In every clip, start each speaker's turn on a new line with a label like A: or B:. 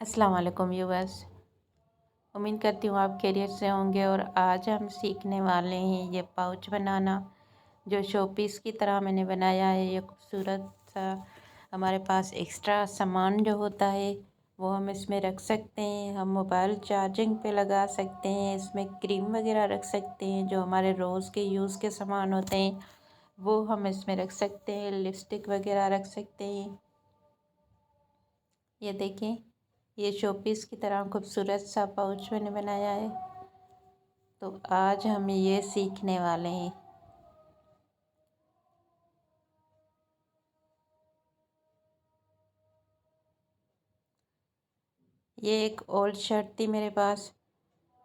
A: अस्सलाम वालेकुम व्यूअर्स। उम्मीद करती हूँ आप खैरियत से होंगे। और आज हम सीखने वाले हैं ये पाउच बनाना, जो शो पीस की तरह मैंने बनाया है। ये खूबसूरत सा हमारे पास एक्स्ट्रा सामान जो होता है वो हम इसमें रख सकते हैं। हम मोबाइल चार्जिंग पे लगा सकते हैं, इसमें क्रीम वगैरह रख सकते हैं, जो हमारे रोज़ के यूज़ के सामान होते हैं वो हम इसमें रख सकते हैं। लिपस्टिक वगैरह रख सकते हैं। ये देखें, ये शोपीस की तरह खूबसूरत सा पाउच मैंने बनाया है। तो आज हम ये सीखने वाले हैं। ये एक ओल्ड शर्ट थी मेरे पास,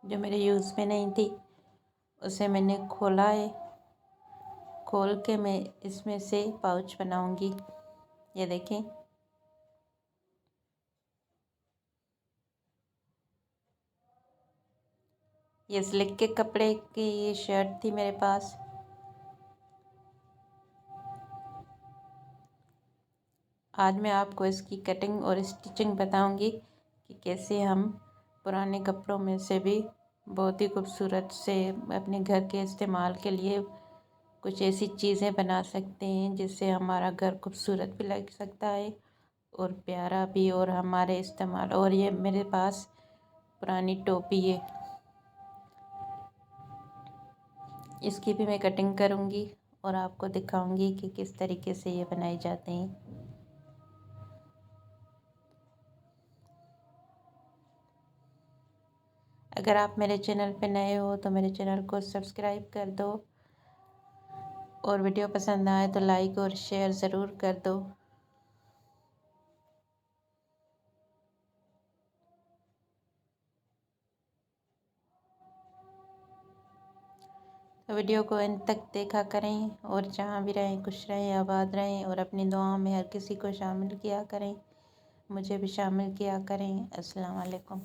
A: जो मेरे यूज़ में नहीं थी। उसे मैंने खोला है। खोल के मैं इसमें से पाउच बनाऊंगी। ये देखें, ये सिल्क के कपड़े की ये शर्ट थी मेरे पास। आज मैं आपको इसकी कटिंग और स्टिचिंग बताऊंगी कि कैसे हम पुराने कपड़ों में से भी बहुत ही खूबसूरत से अपने घर के इस्तेमाल के लिए कुछ ऐसी चीज़ें बना सकते हैं जिससे हमारा घर खूबसूरत भी लग सकता है और प्यारा भी, और हमारे इस्तेमाल। और ये मेरे पास पुरानी टोपी है, इसकी भी मैं कटिंग करूँगी और आपको दिखाऊंगी कि किस तरीके से ये बनाए जाते हैं। अगर आप मेरे चैनल पे नए हो तो मेरे चैनल को सब्सक्राइब कर दो, और वीडियो पसंद आए तो लाइक और शेयर ज़रूर कर दो। तो वीडियो को अंत तक देखा करें, और जहाँ भी रहें खुश रहें, आबाद रहें, और अपनी दुआओं में हर किसी को शामिल किया करें। मुझे भी शामिल किया करें। अस्सलाम वालेकुम।